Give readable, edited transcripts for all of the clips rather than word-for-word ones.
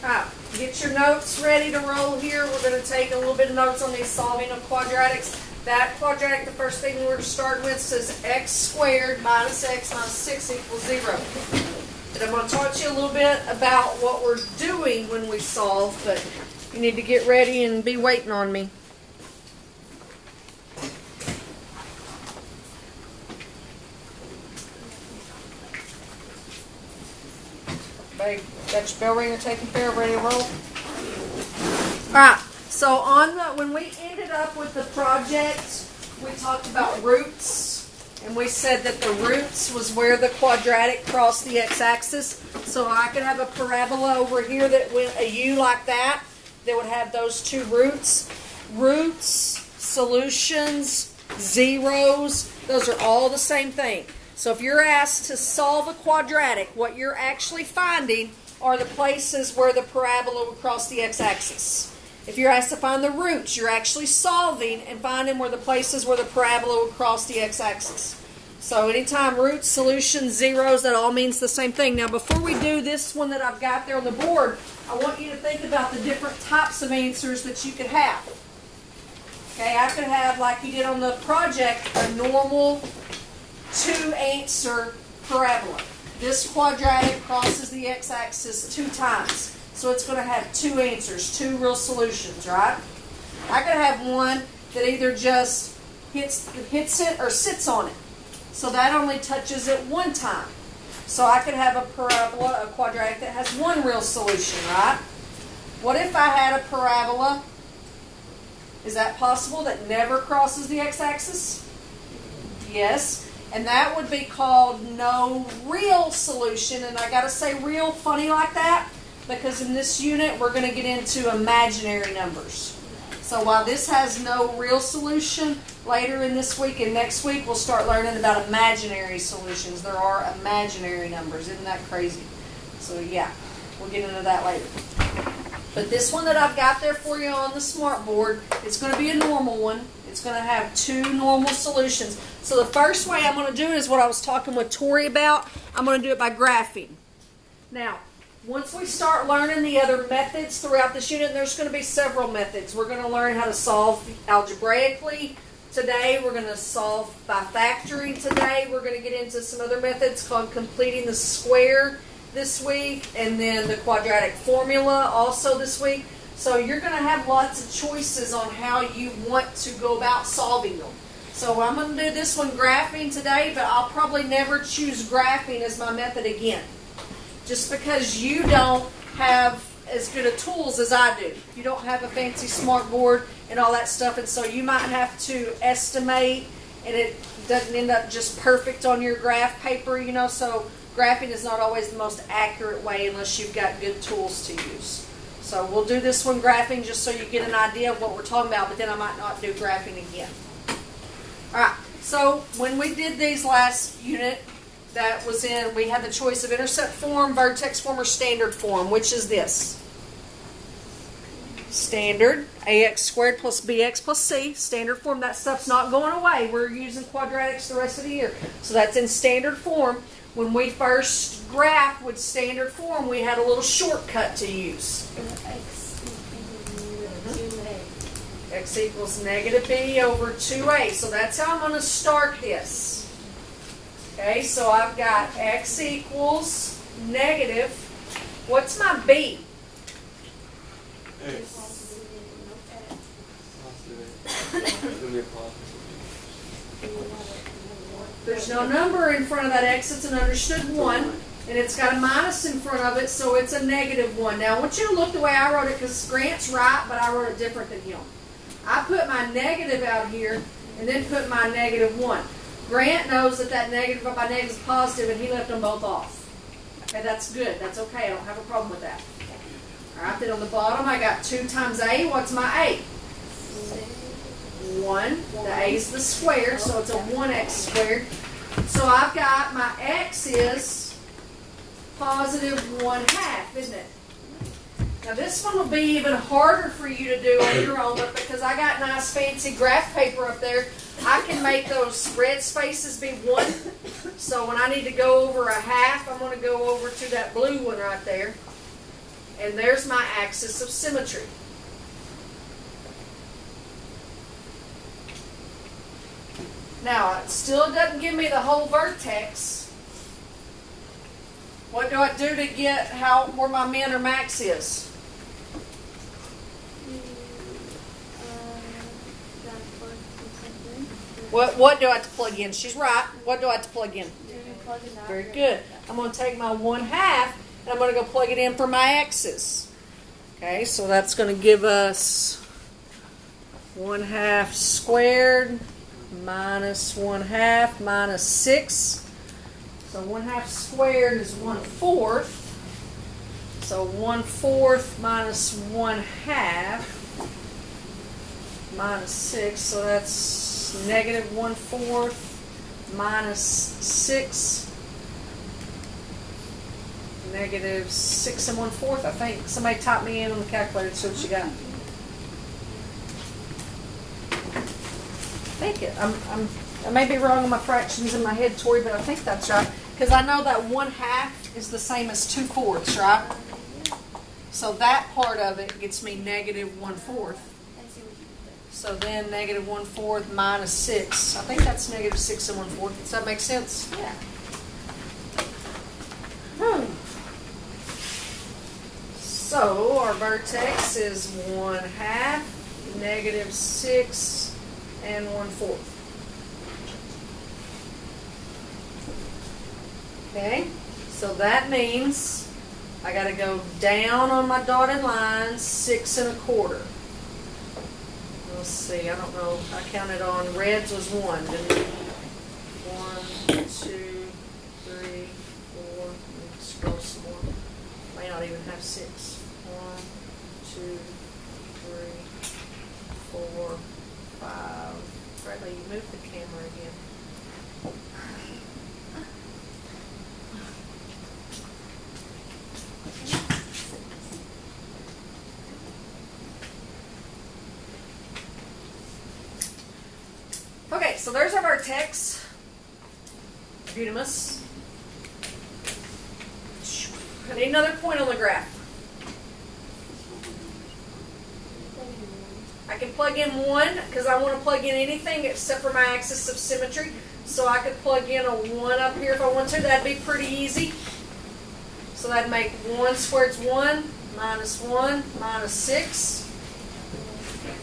Alright, get your notes ready to roll here. We're going to take a little bit of notes on the solving of quadratics. That quadratic, the first thing we're starting with says x squared minus x minus 6 equals 0. And I'm going to talk to you a little bit about what we're doing when we solve, but you need to get ready and be waiting on me. Everybody got your bell ringer taken care of, ready to roll? Alright, so when we ended up with the project, we talked about roots. And we said that the roots was where the quadratic crossed the x-axis. So I could have a parabola over here that went a u like that would have those two roots. Roots, solutions, zeros, those are all the same thing. So if you're asked to solve a quadratic, what you're actually finding are the places where the parabola would cross the x-axis. If you're asked to find the roots, you're actually solving and finding where the places where the parabola would cross the x-axis. So anytime roots, solutions, zeros, that all means the same thing. Now before we do this one that I've got there on the board, I want you to think about the different types of answers that you could have. Okay, I could have, like you did on the project, a normal two-answer parabola. This quadratic crosses the x-axis 2 times. So it's going to have 2 answers, 2 real solutions, right? I could have one that either just hits it or sits on it. So that only touches it 1 time. So I could have a parabola, a quadratic that has 1 real solution, right? What if I had a parabola, is that possible, that never crosses the x-axis? Yes. And that would be called no real solution. And I got to say real funny like that, because in this unit we're going to get into imaginary numbers. So while this has no real solution, later in this week and next week we'll start learning about imaginary solutions. There are imaginary numbers. Isn't that crazy? So yeah, we'll get into that later. But this one that I've got there for you on the smart board, it's going to be a normal one. It's going to have 2 normal solutions. So the first way I'm going to do it is what I was talking with Tori about. I'm going to do it by graphing. Now, once we start learning the other methods throughout this unit, there's going to be several methods. We're going to learn how to solve algebraically today. We're going to solve by factoring today. We're going to get into some other methods called completing the square this week, and then the quadratic formula also this week. So you're going to have lots of choices on how you want to go about solving them. So I'm going to do this one graphing today, but I'll probably never choose graphing as my method again. Just because you don't have as good of tools as I do. You don't have a fancy smart board and all that stuff, and so you might have to estimate, and it doesn't end up just perfect on your graph paper, you know, so graphing is not always the most accurate way unless you've got good tools to use. So we'll do this one graphing just so you get an idea of what we're talking about, but then I might not do graphing again. Alright, so when we did these last unit, that was in, we had the choice of intercept form, vertex form, or standard form. Which is this? Standard, ax squared plus bx plus c. Standard form, that stuff's not going away. We're using quadratics the rest of the year. So that's in standard form. When we first graphed with standard form, we had a little shortcut to use. X equals negative b over 2a. So that's how I'm going to start this. Okay, so I've got x equals negative. What's my b? X. There's no number in front of that x. It's an understood 1. And it's got a minus in front of it, so it's a negative 1. Now, I want you to look the way I wrote it, because Grant's right, but I wrote it different than him. I put my negative out here, and then put my negative 1. Grant knows that that negative by negative is positive, and he left them both off. Okay, that's good. That's okay. I don't have a problem with that. All right, then on the bottom, I got 2 times a. What's my a? 1. The a is the square, so it's a 1x squared. So I've got my x is positive 1/2, isn't it? Now this one will be even harder for you to do on your own, but because I got nice fancy graph paper up there, I can make those red spaces be 1. So when I need to go over a half, I'm going to go over to that blue one right there. And there's my axis of symmetry. Now, it still doesn't give me the whole vertex. What do I do to get where my min or max is? What do I have to plug in? She's right. What do I have to plug in? Very good. I'm going to take my 1/2 and I'm going to go plug it in for my x's. Okay, so that's going to give us 1/2 squared minus 1/2 minus 6. So 1/2 squared is 1/4. So 1/4 minus 1/2 minus 6. So that's negative 1/4 minus 6. Negative 6 1/4, I think. Somebody type me in on the calculator to see what you got. I think I may be wrong on my fractions in my head, Tori, but I think that's right. Because I know that 1/2 is the same as 2/4, right? So that part of it gets me negative 1/4. So then negative 1/4 minus 6. I think that's negative 6 1/4. Does that make sense? Yeah. So our vertex is 1/2, negative 6 1/4. Okay, so that means I got to go down on my dotted line 6 1/4. Let's see, I don't know. I counted on reds was 1, didn't I? 1, 2, 3, 4. Let me scroll some more. May not even have 6. 1, 2, 3, 4, 5. Bradley, you moved the camera again. Okay, so there's our vertex. Beautimus. I need another point on the graph. I can plug in 1 because I want to plug in anything except for my axis of symmetry. So I could plug in a 1 up here if I want to. That'd be pretty easy. So that'd make 1 squared is 1 minus 6.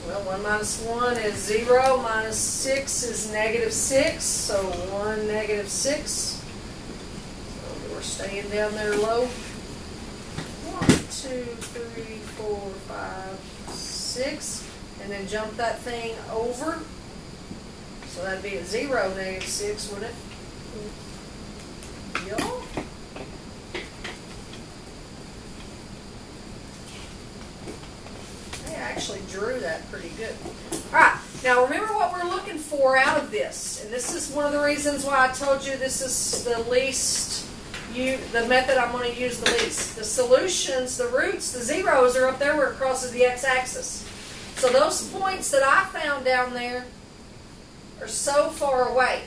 Well, 1 minus 1 is 0, minus 6 is negative 6, so 1 negative 6. So we're staying down there low. 1, 2, 3, 4, 5, 6. And then jump that thing over. So that'd be a 0, negative 6, wouldn't it? Y'all? I actually drew that pretty good. Alright, now remember what we're looking for out of this. And this is one of the reasons why I told you this is the least, the method I'm going to use the least. The solutions, the roots, the zeros are up there where it crosses the x-axis. So those points that I found down there are so far away.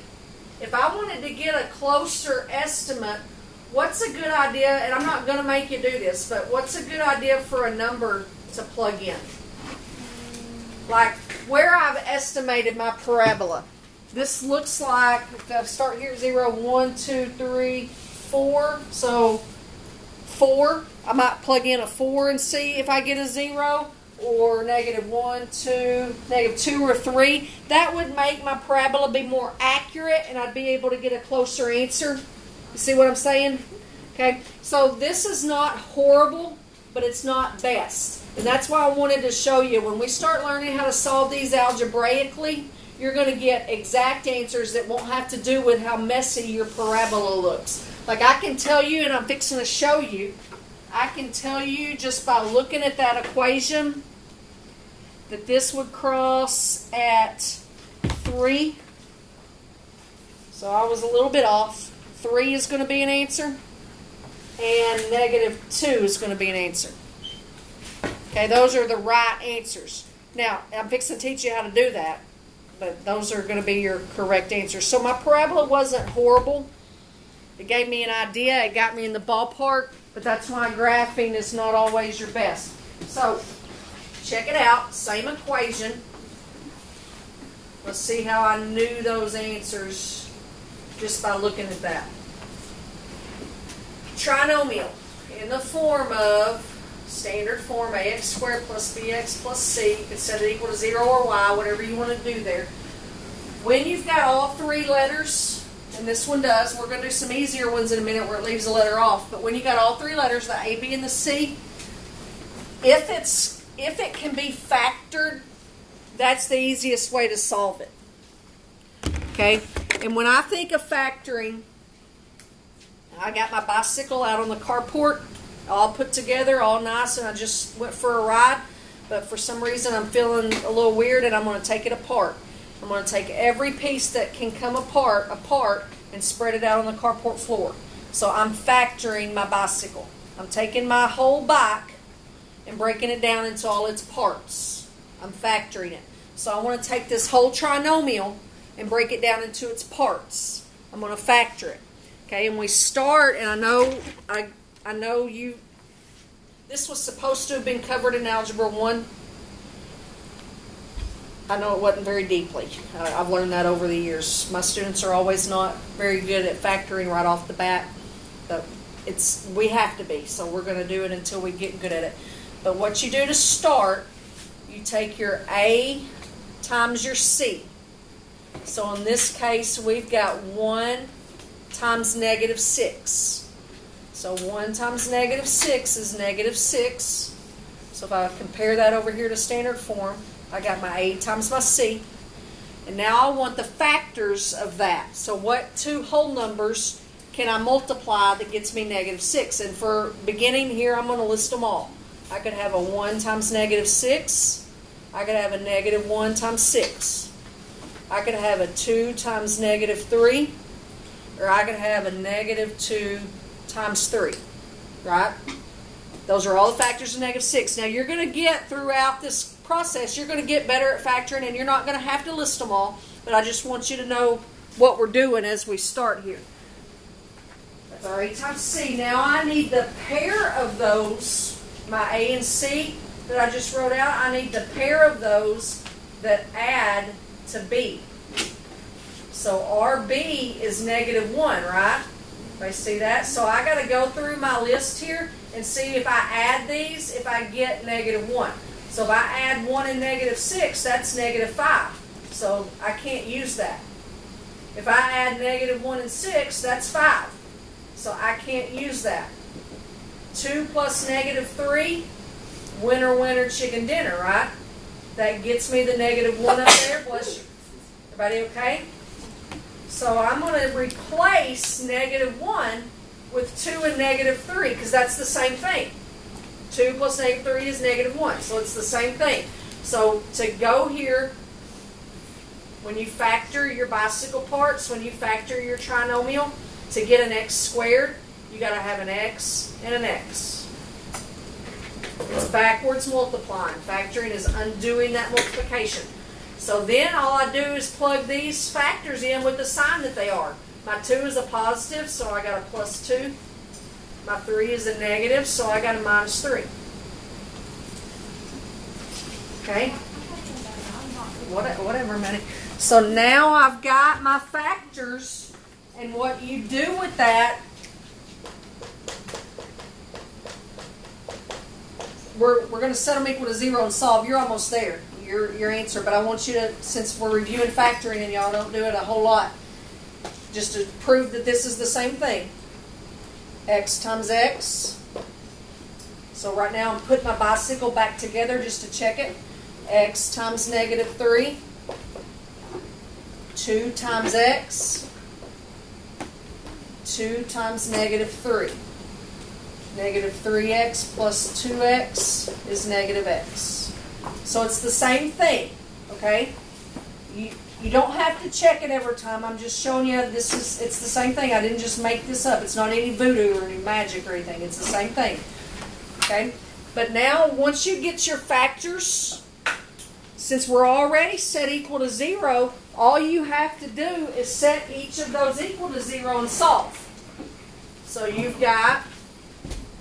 If I wanted to get a closer estimate, what's a good idea, and I'm not going to make you do this, but what's a good idea for a number to plug in? Like where I've estimated my parabola. This looks like, if I start here at 0, 1, 2, 3, 4. So 4, I might plug in a 4 and see if I get a 0. Or negative 1, 2, negative 2 or 3. That would make my parabola be more accurate and I'd be able to get a closer answer. You see what I'm saying? Okay, so this is not horrible, but it's not best. And that's why I wanted to show you, when we start learning how to solve these algebraically, you're going to get exact answers that won't have to do with how messy your parabola looks. Like I can tell you, and I'm fixing to show you, I can tell you just by looking at that equation that this would cross at 3. So I was a little bit off. 3 is going to be an answer. And negative 2 is going to be an answer. Okay, those are the right answers. Now, I'm fixing to teach you how to do that, but those are going to be your correct answers. So my parabola wasn't horrible. It gave me an idea. It got me in the ballpark, but that's why graphing is not always your best. So, check it out. Same equation. Let's see how I knew those answers just by looking at that. Trinomial in the form of standard form ax squared plus bx plus c. You can set it equal to 0 or y, whatever you want to do there. When you've got all three letters, and this one does, we're going to do some easier ones in a minute where it leaves a letter off, but when you got all three letters, the a, b, and the c, if it can be factored, that's the easiest way to solve it. Okay? And when I think of factoring, I got my bicycle out on the carport, all put together, all nice, and I just went for a ride. But for some reason, I'm feeling a little weird, and I'm going to take it apart. I'm going to take every piece that can come apart, and spread it out on the carport floor. So I'm factoring my bicycle. I'm taking my whole bike and breaking it down into all its parts. I'm factoring it. So I want to take this whole trinomial and break it down into its parts. I'm going to factor it. Okay, and we start, and I know you, this was supposed to have been covered in Algebra 1. I know it wasn't very deeply. I've learned that over the years. My students are always not very good at factoring right off the bat. But we have to be, so we're going to do it until we get good at it. But what you do to start, you take your A times your C. So in this case, we've got 1 times negative 6. So 1 times negative 6 is negative 6. So if I compare that over here to standard form, I got my A times my C. And now I want the factors of that. So what two whole numbers can I multiply that gets me negative 6? And for beginning here, I'm going to list them all. I could have a 1 times negative 6. I could have a negative 1 times 6. I could have a 2 times negative 3. Or I could have a negative 2 times 3. Right? Those are all the factors of negative 6. Now you're going to get throughout this process, you're going to get better at factoring, and you're not going to have to list them all, but I just want you to know what we're doing as we start here. That's our A times C. Now I need the pair of those, my A and C that I just wrote out, I need the pair of those that add to B. So RB is negative 1, right? Everybody see that? So I got to go through my list here and see if I add these, if I get negative 1. So if I add 1 and negative 6, that's negative 5. So I can't use that. If I add negative 1 and 6, that's 5. So I can't use that. 2 plus negative 3, winner, winner, chicken dinner, right? That gets me the negative 1 up there. Bless you. Everybody okay? So I'm going to replace negative 1 with 2 and negative 3, because that's the same thing. 2 plus negative 3 is negative 1, so it's the same thing. So to go here, when you factor your bicycle parts, when you factor your trinomial, to get an x squared, you got to have an x and an x. It's backwards multiplying. Factoring is undoing that multiplication. So then all I do is plug these factors in with the sign that they are. My 2 is a positive, so I got a plus 2. My 3 is a negative, so I got a minus 3. Okay? Whatever, man. So now I've got my factors, and what you do with that, we're going to set them equal to 0 and solve. You're almost there, your answer. But I want you to, since we're reviewing factoring and y'all don't do it a whole lot, just to prove that this is the same thing. X times X. So right now I'm putting my bicycle back together just to check it. X times negative 3. 2 times X. 2 times negative 3. Negative 3x plus 2x is negative x. So it's the same thing, okay? You don't have to check it every time. I'm just showing you it's the same thing. I didn't just make this up. It's not any voodoo or any magic or anything. It's the same thing. Okay? But now, once you get your factors, since we're already set equal to 0, all you have to do is set each of those equal to 0 and solve. So you've got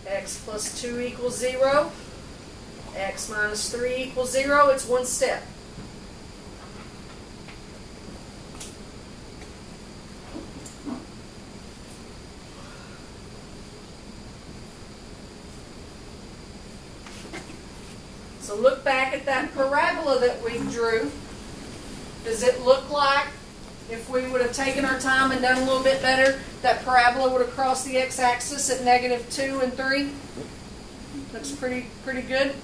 x plus 2 equals 0, x minus 3 equals 0. It's one step. So look back at that parabola that we drew. Does it look like, if we would have taken our time and done a little bit better, that parabola would have crossed the x-axis at -2 and 3? Looks pretty good.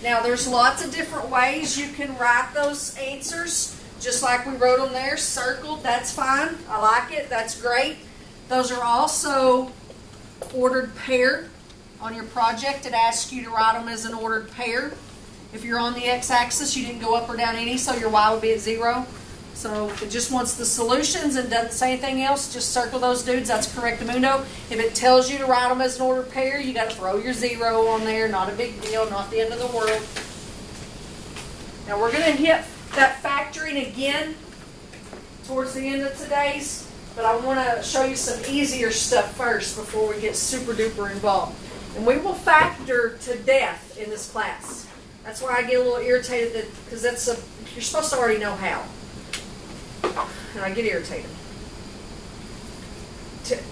Now there's lots of different ways you can write those answers, just like we wrote them there, circled. That's fine. I like it. That's great. Those are also ordered paired. On your project, it asks you to write them as an ordered pair. If you're on the x-axis, you didn't go up or down any, so your y would be at 0. So if it just wants the solutions and doesn't say anything else, just circle those dudes. That's correctamundo. If it tells you to write them as an ordered pair, you got to throw your 0 on there. Not a big deal. Not the end of the world. Now we're going to hit that factoring again towards the end of today's, but I want to show you some easier stuff first before we get super duper involved. And we will factor to death in this class. That's why I get a little irritated, because you're supposed to already know how. And I get irritated.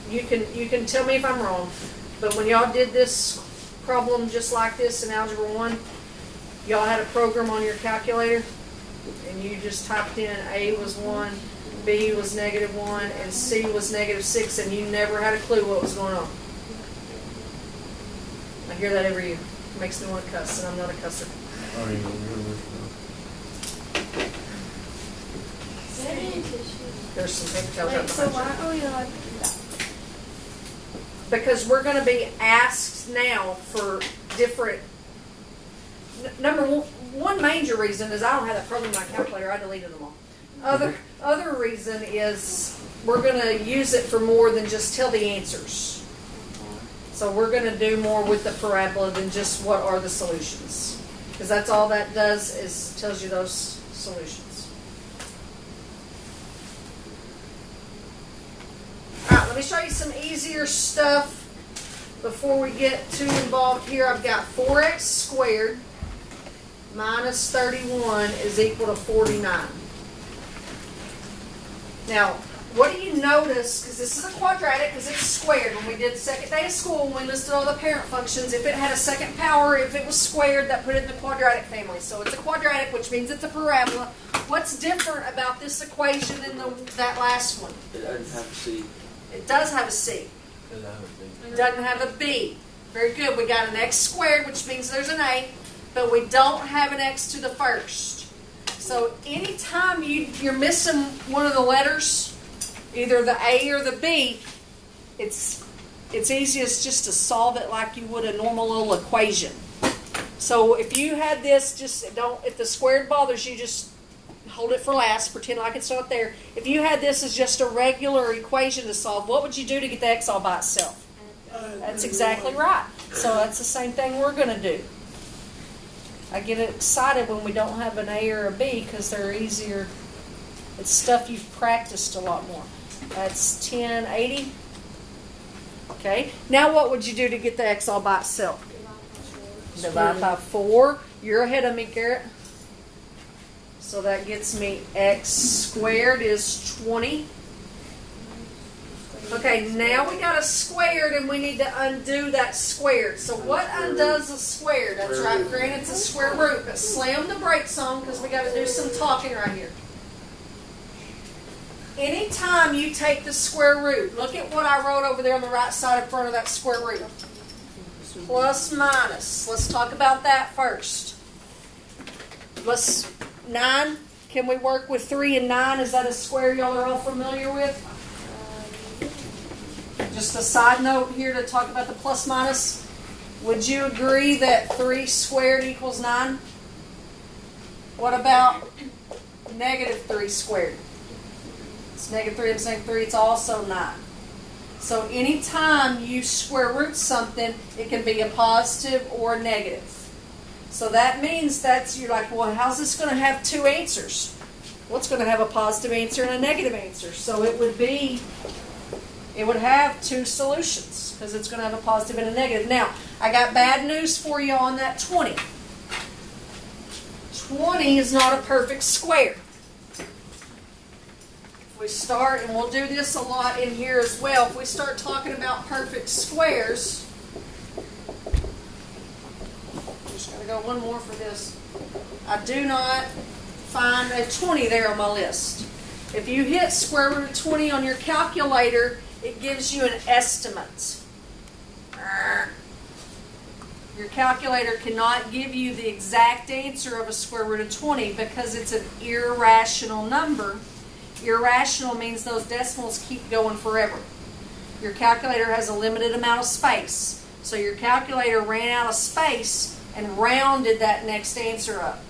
You can tell me if I'm wrong, but when y'all did this problem just like this in Algebra 1, y'all had a program on your calculator, and you just typed in A was 1, B was -1, and C was -6, and you never had a clue what was going on. I hear that every year. It makes me want to cuss, and I'm not a cusser. There's some pigtails out So behind why are we allowed to do that? Because we're going to be asked now for different. Number one major reason is I don't have that program in my calculator. I deleted them all. Other reason is we're going to use it for more than just tell the answers. So we're going to do more with the parabola than just what are the solutions. Because that's all that does, is tells you those solutions. Alright, let me show you some easier stuff before we get too involved here. I've got 4x squared minus 31 is equal to 49. Now, what do you notice, because this is a quadratic, because it's squared. When we did second day of school, when we listed all the parent functions, if it had a second power, if it was squared, that put it in the quadratic family. So it's a quadratic, which means it's a parabola. What's different about this equation than that last one? It doesn't have a C. It does have a C. It doesn't have a B. Very good. We got an x squared, which means there's an A, but we don't have an x to the first. So anytime you're missing one of the letters, either the A or the B, it's easiest just to solve it like you would a normal little equation. So if you had this, if the squared bothers you, just hold it for last, pretend like it's not there. If you had this as just a regular equation to solve, what would you do to get the x all by itself? That's exactly right. So that's the same thing we're going to do. I get excited when we don't have an A or a B because they're easier. It's stuff you've practiced a lot more. That's 1080. Okay. Now what would you do to get the x all by itself? Divide by 4. You're ahead of me, Garrett. So that gets me x squared is 20. Okay, now we got a squared and we need to undo that squared. So what undoes a squared? That's right, granted it's a square root, but slam the brakes on because we got to do some talking right here. Anytime you take the square root, look at what I wrote over there on the right side in front of that square root. Plus minus. Let's talk about that first. 9. Can we work with 3 and 9? Is that a square y'all are all familiar with? Just a side note here to talk about the plus minus. Would you agree that 3 squared equals 9? What about negative 3 squared? It's negative 3 times negative 3. It's also 9. So anytime you square root something, it can be a positive or a negative. So that means you're like, well, how's this going to have two answers? Well, it's going to have a positive answer and a negative answer. So it would have two solutions because it's going to have a positive and a negative. Now, I got bad news for you on that 20. 20 is not a perfect square. If we start, and we'll do this a lot in here as well, if we start talking about perfect squares, I'm just going to go one more for this. I do not find a 20 there on my list. If you hit square root of 20 on your calculator, it gives you an estimate. Your calculator cannot give you the exact answer of a square root of 20 because it's an irrational number. Irrational means those decimals keep going forever. Your calculator has a limited amount of space. So your calculator ran out of space and rounded that next answer up.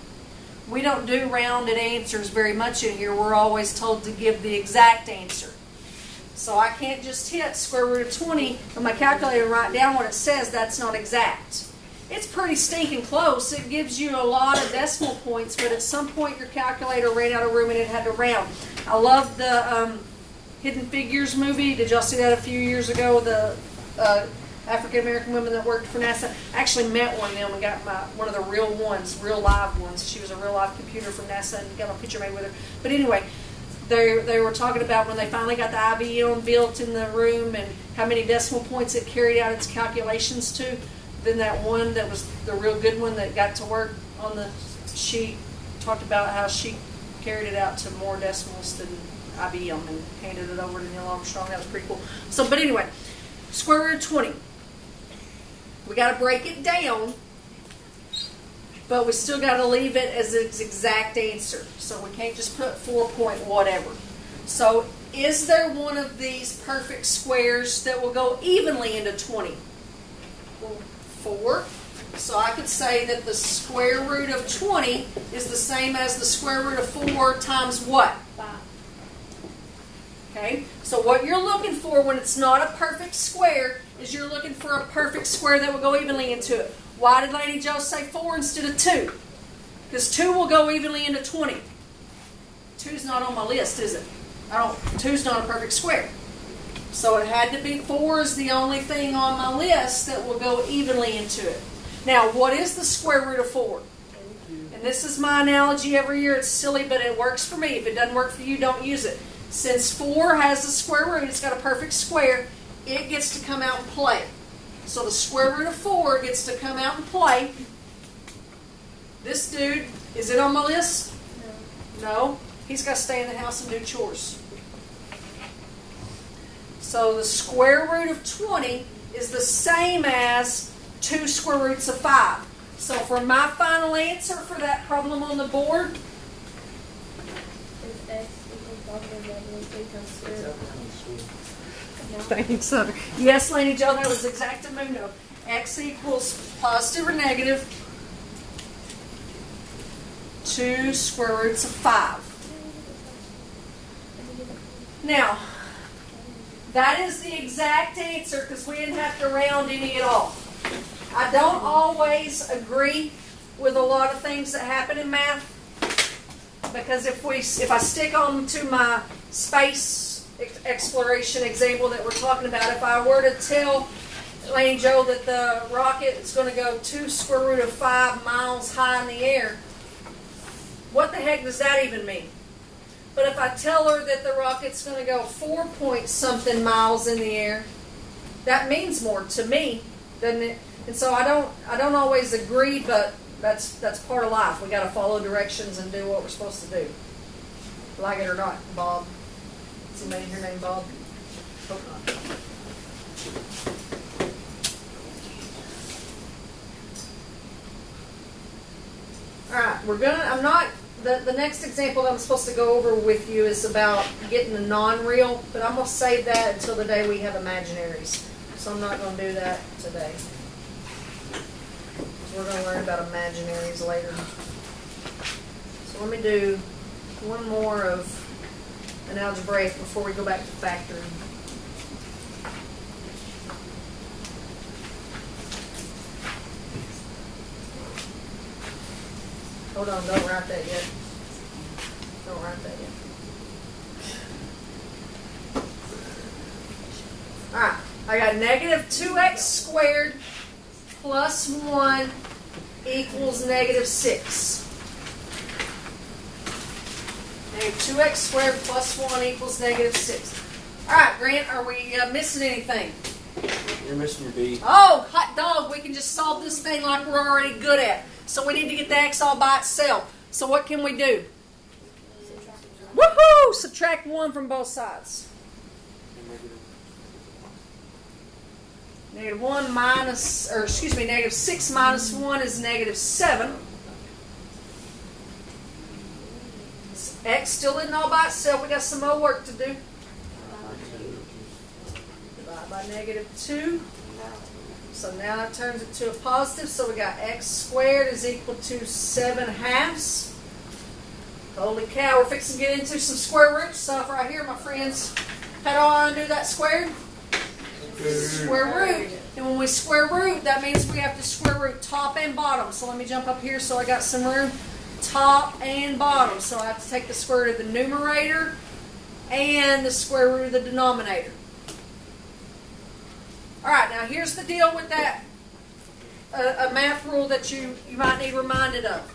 We don't do rounded answers very much in here. We're always told to give the exact answer. So I can't just hit square root of 20 on my calculator and write down what it says. That's not exact. It's pretty stinking close. It gives you a lot of decimal points, but at some point your calculator ran out of room and it had to round. I love the Hidden Figures movie. Did y'all see that a few years ago? The African-American women that worked for NASA. I actually met one of them and got one of the real ones, real live ones. She was a real live computer from NASA and got a picture made with her. But anyway, they were talking about when they finally got the IBM built in the room and how many decimal points it carried out its calculations to. Then that one that was the real good one that got to work on the sheet talked about how she carried it out to more decimals than IBM and handed it over to Neil Armstrong. That was pretty cool. So, but anyway, square root of 20. We got to break it down, but we still got to leave it as its exact answer. So we can't just put 4 point whatever. So is there one of these perfect squares that will go evenly into 20? Well, 4. So I could say that the square root of 20 is the same as the square root of 4 times what? 5. Okay, so what you're looking for when it's not a perfect square is you're looking for a perfect square that will go evenly into it. Why did Lady Jo say 4 instead of 2? Because 2 will go evenly into 20. 2's not on my list, is it? 2's not a perfect square. So it had to be 4 is the only thing on my list that will go evenly into it. Now, what is the square root of 4? And this is my analogy every year. It's silly, but it works for me. If it doesn't work for you, don't use it. Since 4 has the square root, it's got a perfect square, it gets to come out and play. So the square root of 4 gets to come out and play. This dude, is it on my list? No. He's got to stay in the house and do chores. So the square root of 20 is the same as 2 square roots of 5. So for my final answer for that problem on the board, Is x equals positive 3 times 2? thanks. Yes, Lady Jo, that was exactamundo. X equals positive or negative 2 square roots of 5. Now, that is the exact answer because we didn't have to round any at all. I don't always agree with a lot of things that happen in math because if I stick on to my space exploration example that we're talking about, if I were to tell Lady Jo that the rocket is going to go 2 square root of 5 miles high in the air, what the heck does that even mean? But if I tell her that the rocket's going to go 4 point something miles in the air, that means more to me, doesn't it? And so I don't always agree, but that's part of life. We got to follow directions and do what we're supposed to do, like it or not. Bob, is anybody here named Bob? Hope not. All right, we're gonna. I'm not. The next example that I'm supposed to go over with you is about getting the non-real, but I'm going to save that until the day we have imaginaries. So I'm not going to do that today. We're going to learn about imaginaries later. So let me do one more of an algebraic before we go back to factoring. Hold on, don't write that yet. Don't write that yet. Alright, I got negative 2x squared plus 1 equals negative 6. Negative 2x squared plus 1 equals negative 6. Alright, Grant, are we missing anything? You're missing your B. Oh, hot dog, we can just solve this thing like we're already good at. So we need to get the x all by itself. So what can we do? Woohoo! Subtract 1 from both sides. Negative 1 minus, or excuse me, negative 6 minus 1 is negative 7. X still isn't all by itself. We got some more work to do. Divide by negative 2. So now that turns it to a positive. So we got x squared is equal to 7 halves. Holy cow, we're fixing to get into some square root stuff right here, my friends. How do I undo that squared? Square root. And when we square root, that means we have to square root top and bottom. So let me jump up here so I got some room. Top and bottom. So I have to take the square root of the numerator and the square root of the denominator. Alright, now here's the deal with that. A math rule that you might need reminded of.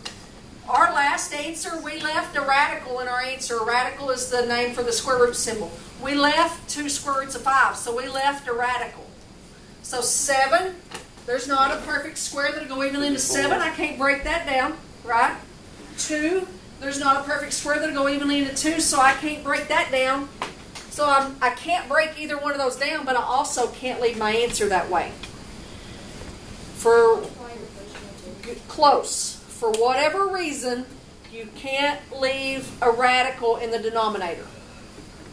Our last answer, we left a radical in our answer. A radical is the name for the square root symbol. We left 2 square roots of 5, so we left a radical. So 7, there's not a perfect square that'll go evenly into 7. I can't break that down, right? 2, there's not a perfect square that'll go evenly into 2, so I can't break that down. So I can't break either one of those down, but I also can't leave my answer that way. For close. For whatever reason, you can't leave a radical in the denominator.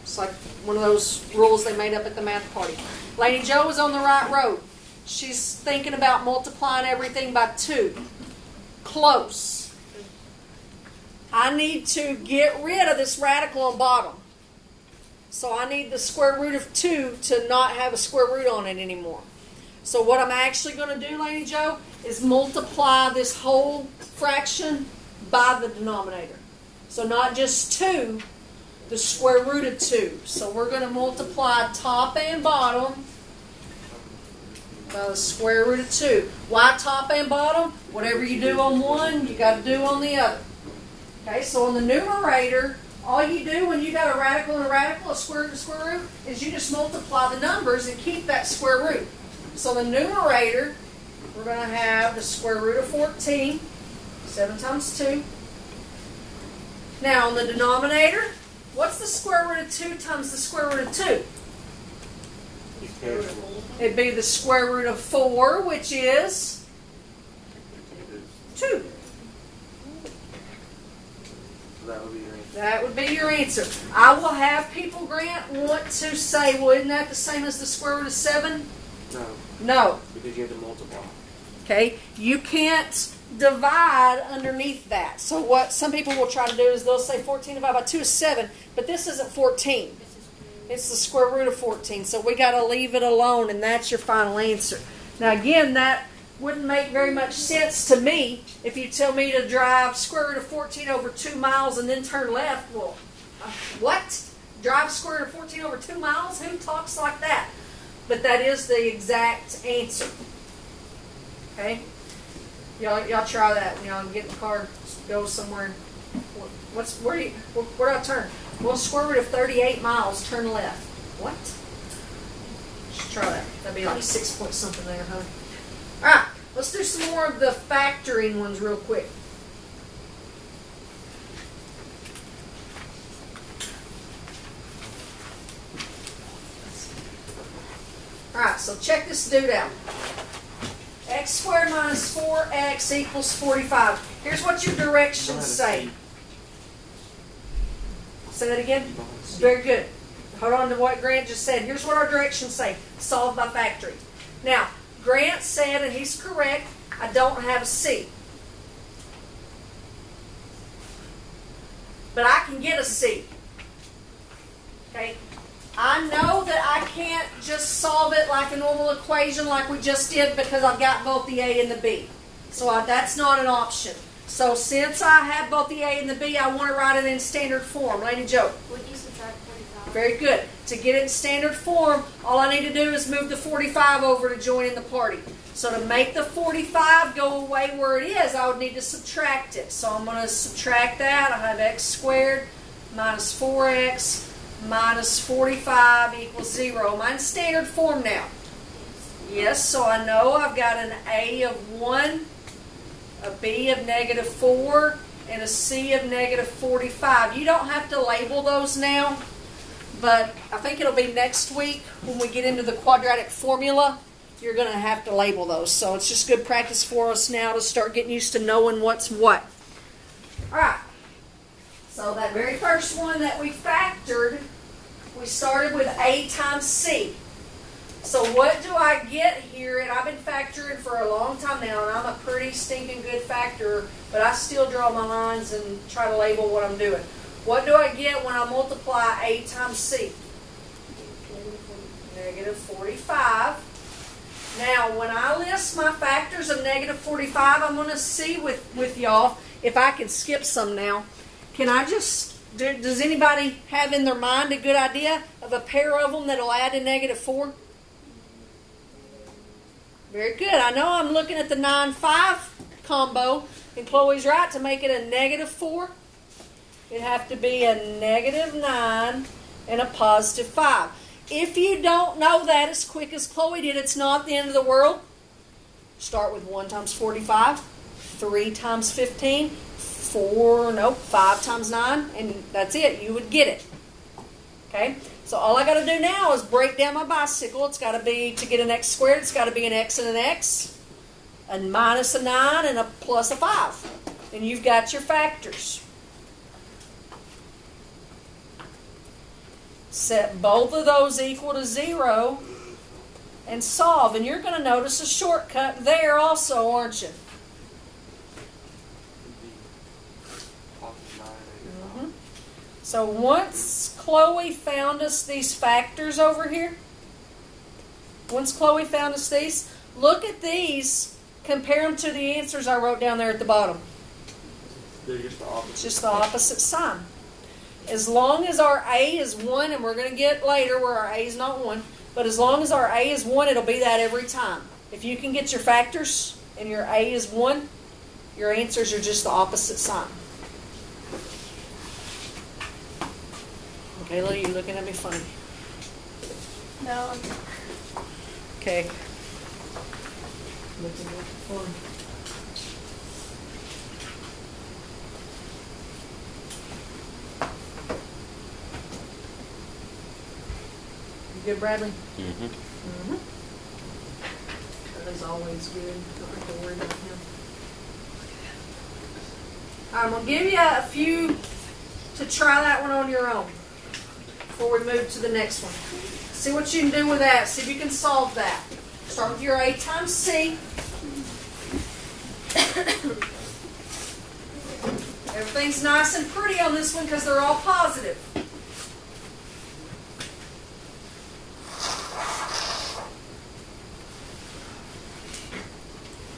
It's like one of those rules they made up at the math party. Lady Jo is on the right road. She's thinking about multiplying everything by 2. Close. I need to get rid of this radical on bottom. So I need the square root of 2 to not have a square root on it anymore. So what I'm actually going to do, Lady Jo, is multiply this whole fraction by the denominator. So not just 2, the square root of 2. So we're going to multiply top and bottom by the square root of 2. Why top and bottom? Whatever you do on one, you got to do on the other. Okay, so on the numerator, all you do when you got a radical and a square root and a square root, is you just multiply the numbers and keep that square root. So the numerator, we're going to have the square root of 14, 7 times 2. Now on the denominator, what's the square root of 2 times the square root of 2? It'd be the square root of 4, which is 2. That would be your answer. That would be your answer. I will have people, Grant, want to say, well, isn't that the same as the square root of 7? No. No. Because you have to multiply. Okay? You can't divide underneath that. So what some people will try to do is they'll say 14 divided by 2 is 7, but this isn't 14. It's the square root of 14. So we got to leave it alone, and that's your final answer. Now again, that wouldn't make very much sense to me if you tell me to drive square root of 14 over 2 miles and then turn left. Well, what? Drive square root of 14 over 2 miles? Who talks like that? But that is the exact answer. Okay? Y'all try that when y'all get in the car, go somewhere. Where do I turn? Well, square root of 38 miles, turn left. What? Just try that. That'd be like 6 point something there, huh? Alright, let's do some more of the factoring ones real quick. Alright, so check this dude out. X squared minus 4x equals 45. Here's what your directions say. Say that again? Very good. Hold on to what Grant just said. Here's what our directions say. Solve by factoring. Now, Grant said, and he's correct, I don't have a C. But I can get a C. Okay? I know that I can't just solve it like a normal equation like we just did because I've got both the A and the B. So that's not an option. So since I have both the A and the B, I want to write it in standard form. Lady Jo. Would you subtract 45? Very good. To get it in standard form, all I need to do is move the 45 over to join in the party. So to make the 45 go away where it is, I would need to subtract it. So I'm going to subtract that. I have x squared minus 4x minus 45 equals 0. Am I in standard form now? Yes, so I know I've got an A of 1, a B of negative 4, and a C of negative 45. You don't have to label those now, but I think it'll be next week when we get into the quadratic formula. You're going to have to label those. So it's just good practice for us now to start getting used to knowing what's what. All right. So that very first one that we factored, we started with A times C. So what do I get here? And I've been factoring for a long time now, and I'm a pretty stinking good factorer, but I still draw my lines and try to label what I'm doing. What do I get when I multiply A times C? Negative 45. Now, when I list my factors of negative 45, I'm going to see with y'all if I can skip some now. Can I just, does anybody have in their mind a good idea of a pair of them that will add to negative 4? Very good. I know I'm looking at the 9-5 combo, and Chloe's right. To make it a negative 4, it'd have to be a negative 9 and a positive 5. If you don't know that as quick as Chloe did, it's not the end of the world. Start with 1 times 45, 3 times 15, 5 times 9, and that's it. You would get it. Okay? So all I got to do now is break down my bicycle. It's got to be, to get an x squared, it's got to be an x and an x, a minus a 9, and a plus a 5. And you've got your factors. Set both of those equal to 0 and solve. And you're going to notice a shortcut there also, aren't you? Mm-hmm. So once Chloe found us these factors over here, look at these, compare them to the answers I wrote down there at the bottom. They're just the opposite. It's just the opposite sign. As long as our A is 1, and we're going to get later where our A is not 1, but as long as our A is 1, it'll be that every time. If you can get your factors and your A is 1, your answers are just the opposite sign. Okay, Lily, you looking at me funny? No. Okay. Looking at me funny. Good, Bradley? Mm-hmm. Mm-hmm. That is always good. Don't have to worry about him. I'm going to give you a few to try that one on your own before we move to the next one. See what you can do with that. See if you can solve that. Start with your A times C. Everything's nice and pretty on this one because they're all positive.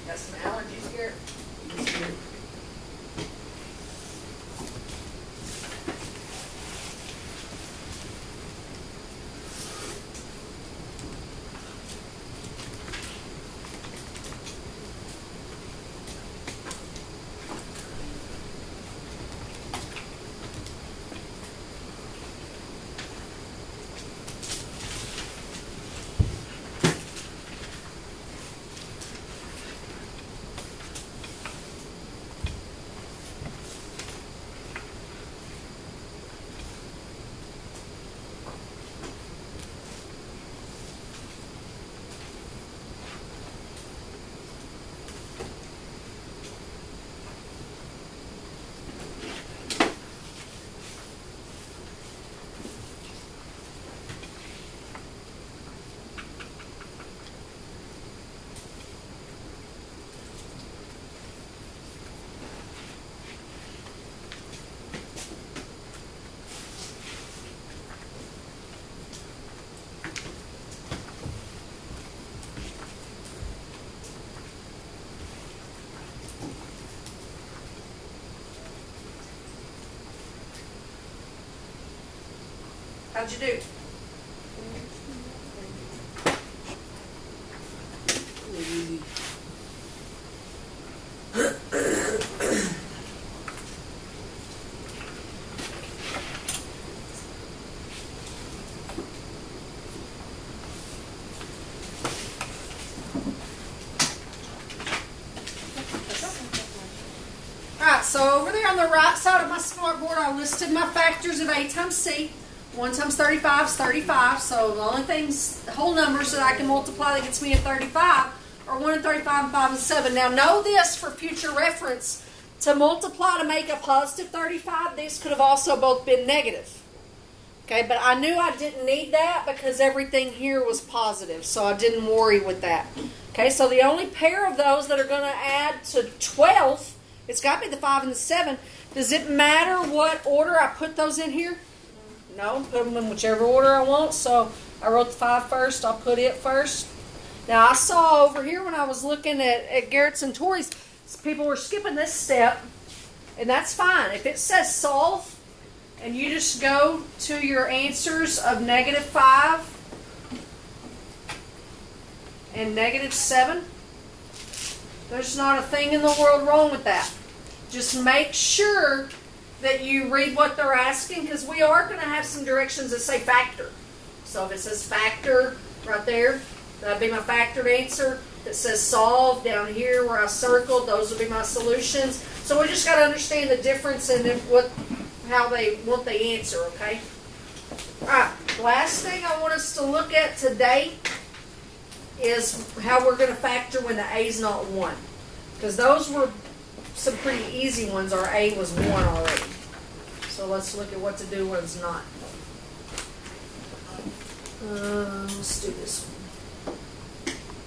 Got some allergies here. How'd you do? Alright, so over there on the right side of my smartboard, I listed my factors of A times C. 1 times 35 is 35, so the only things, whole numbers that I can multiply that gets me a 35 are 1 and 35 and 5 and 7. Now know this for future reference. To multiply to make a positive 35, these could have also both been negative. Okay, but I knew I didn't need that because everything here was positive, so I didn't worry with that. Okay, so the only pair of those that are going to add to 12, it's got to be the 5 and the 7. Does it matter what order I put those in here? No, put them in whichever order I want. So I wrote the 5 first, I'll put it first. Now I saw over here when I was looking at Garrett's and Tori's, people were skipping this step, and that's fine. If it says solve, and you just go to your answers of negative 5 and negative 7, there's not a thing in the world wrong with that. Just make sure that you read what they're asking, because we are going to have some directions that say factor. So if it says factor right there, that'd be my factored answer. If it says solve down here where I circled, those would be my solutions. So we just got to understand the difference in how they want the answer, okay? Alright, last thing I want us to look at today is how we're going to factor when the A is not 1. Because those were some pretty easy ones. Our A was 1 already. So let's look at what to do when it's not. Let's do this one.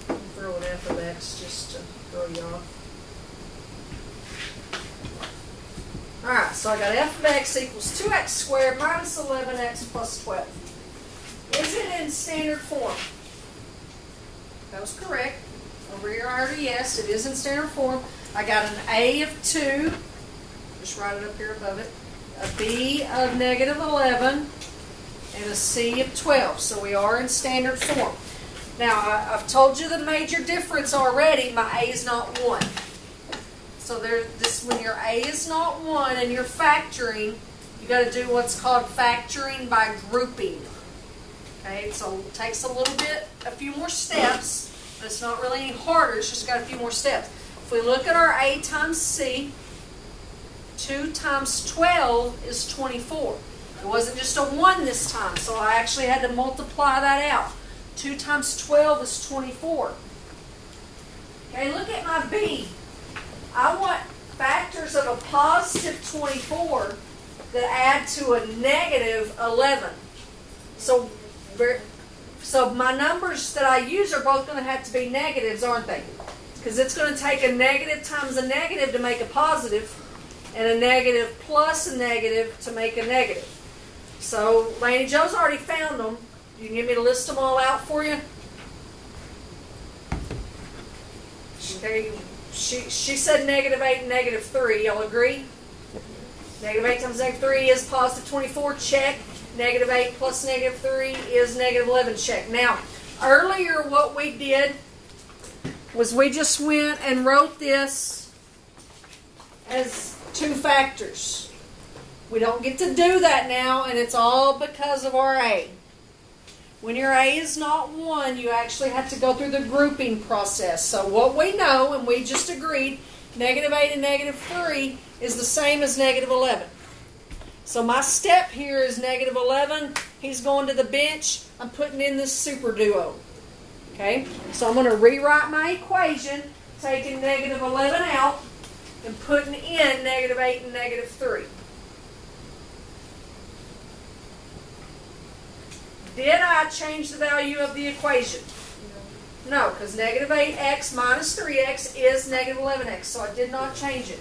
I'll throw an F of X just to throw you off. Alright, so I got F of X equals 2x squared minus 11x plus 12. Is it in standard form? That was correct. Over here I already yes, it is in standard form. I got an A of 2, just write it up here above it, a B of negative 11, and a C of 12. So we are in standard form. Now, I've told you the major difference already. My A is not 1. So when your A is not 1 and you're factoring, you got to do what's called factoring by grouping. Okay, so it takes a few more steps, but it's not really any harder. It's just got a few more steps. If we look at our A times C, 2 times 12 is 24. It wasn't just a 1 this time, so I actually had to multiply that out. 2 times 12 is 24. Okay, look at my B. I want factors of a positive 24 that add to a negative 11. So my numbers that I use are both going to have to be negatives, aren't they? Because it's going to take a negative times a negative to make a positive, and a negative plus a negative to make a negative. So Laney Joe's already found them. You can get me to list them all out for you? Okay, she said negative 8 and negative 3. Y'all agree? Negative 8 times negative 3 is positive 24. Check. Negative 8 plus negative 3 is negative 11. Check. Now, earlier what we did was we just went and wrote this as 2 factors. We don't get to do that now, and it's all because of our A. When your A is not 1, you actually have to go through the grouping process. So what we know, and we just agreed, negative 8 and negative 3 is the same as negative 11. So my step here is negative 11. He's going to the bench. I'm putting in this super duo. Okay? So I'm going to rewrite my equation, taking negative 11 out, and putting in negative 8 and negative 3. Did I change the value of the equation? No, because negative 8x minus 3x is negative 11x, so I did not change it.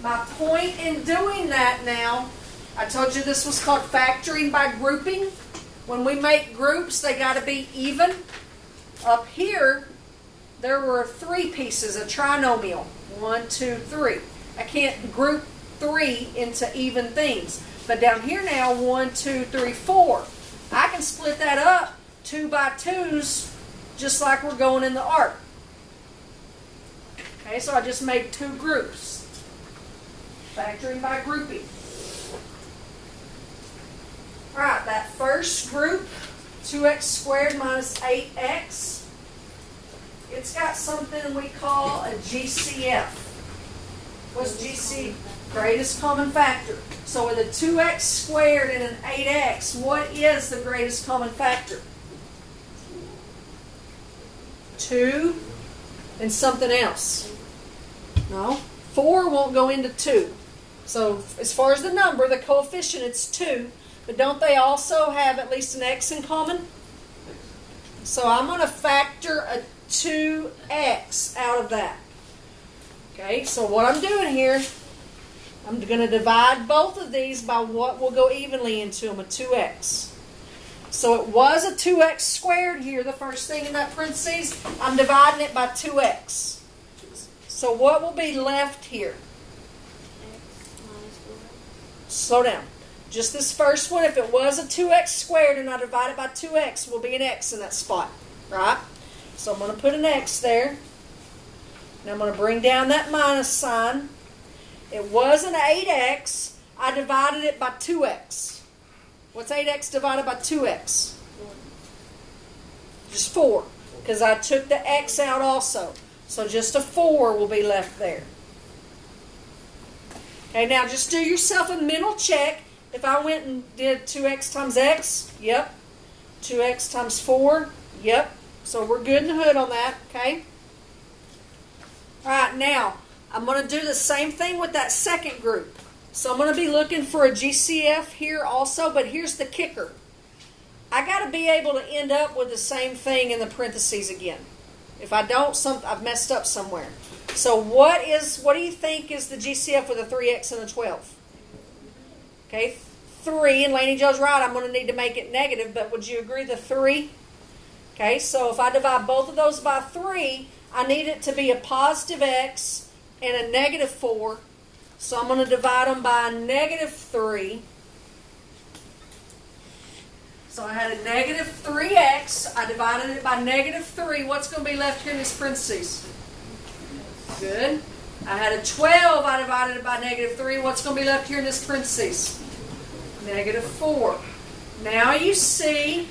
My point in doing that now, I told you this was called factoring by grouping. When we make groups, they got to be even. Up here, there were 3 pieces, a trinomial. 1, 2, 3. I can't group 3 into even things. But down here now, 1, 2, 3, 4. I can split that up 2 by 2's just like we're going in the arc. Okay, so I just made 2 groups. Factoring by grouping. Alright, that first group, 2x squared minus 8x, it's got something we call a GCF. What's GC? Greatest common factor. So with a 2x squared and an 8x, what is the greatest common factor? 2 and something else. No, 4 won't go into 2. So as far as the number, the coefficient, it's 2. But don't they also have at least an x in common? So I'm going to factor a 2x out of that. Okay, so what I'm doing here, I'm going to divide both of these by what will go evenly into them, a 2x. So it was a 2x squared here, the first thing in that parentheses. I'm dividing it by 2x. So what will be left here? X minus 4. Slow down. Just this first one, if it was a 2x squared and I divide it by 2x, will be an x in that spot. Right? So I'm going to put an x there. Now I'm going to bring down that minus sign. It was an 8x. I divided it by 2x. What's 8x divided by 2x? 4. Just 4. Because I took the x out also. So just a 4 will be left there. Okay, now just do yourself a mental check. If I went and did 2x times x, yep. 2x times 4, yep. So we're good in the hood on that, okay? Alright, now, I'm going to do the same thing with that second group. So I'm going to be looking for a GCF here also, but here's the kicker. I got to be able to end up with the same thing in the parentheses again. If I don't, I've messed up somewhere. So what do you think is the GCF with a 3x and a 12? Okay, 3, and Laney Joe's right, I'm going to need to make it negative, but would you agree the 3? Okay, so if I divide both of those by 3, I need it to be a positive x and a negative 4. So I'm going to divide them by a negative 3. So I had a negative 3x. I divided it by negative 3. What's going to be left here in these parentheses? Good. I had a 12. I divided it by negative 3. What's going to be left here in this parentheses? Negative 4. Now you see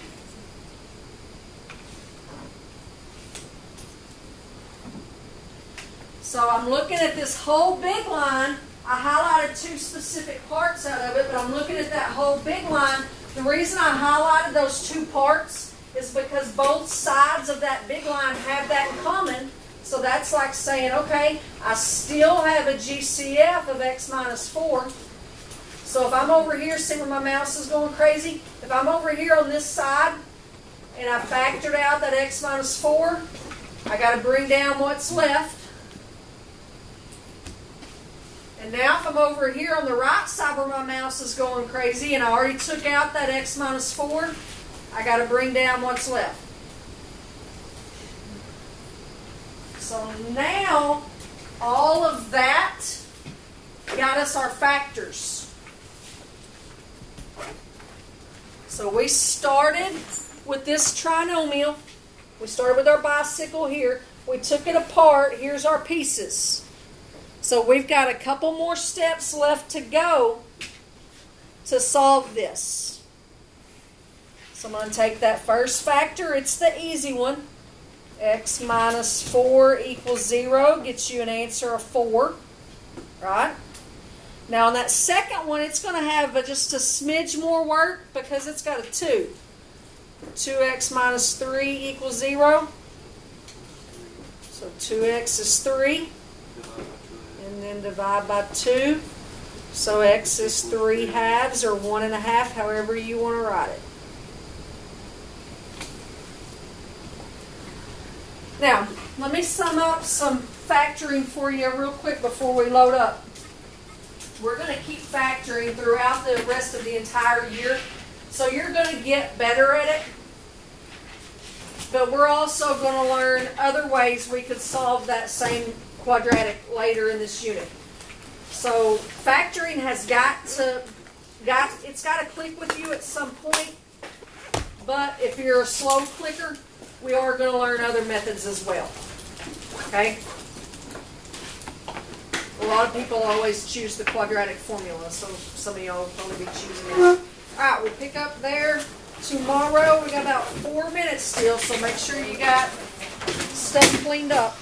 so I'm looking at this whole big line. I highlighted 2 specific parts out of it, but I'm looking at that whole big line. The reason I highlighted those 2 parts is because both sides of that big line have that in common. So that's like saying, okay, I still have a GCF of x minus 4. So if I'm over here, see where my mouse is going crazy? If I'm over here on this side and I factored out that x minus 4, I got to bring down what's left. And now if I'm over here on the right side where my mouse is going crazy and I already took out that x minus 4, I got to bring down what's left. So now all of that got us our factors. So we started with this trinomial. We started with our bicycle here. We took it apart. Here's our pieces. So we've got a couple more steps left to go to solve this. So I'm going to take that first factor. It's the easy one. X minus 4 equals 0 gets you an answer of 4. Right? Now on that second one, it's going to have just a smidge more work because it's got a 2. 2x minus 3 equals 0. So 2x is 3. And then divide by 2. So x is 3 halves or 1 1/2, however you want to write it. Now, let me sum up some factoring for you real quick before we load up. We're going to keep factoring throughout the rest of the entire year. So you're going to get better at it. But we're also going to learn other ways we could solve that same quadratic later in this unit. So factoring has got to click with you at some point. But if you're a slow clicker, we are going to learn other methods as well. Okay? A lot of people always choose the quadratic formula, so some of y'all will probably be choosing it. Alright, we'll pick up there tomorrow. We got about 4 minutes still, so make sure you got stuff cleaned up.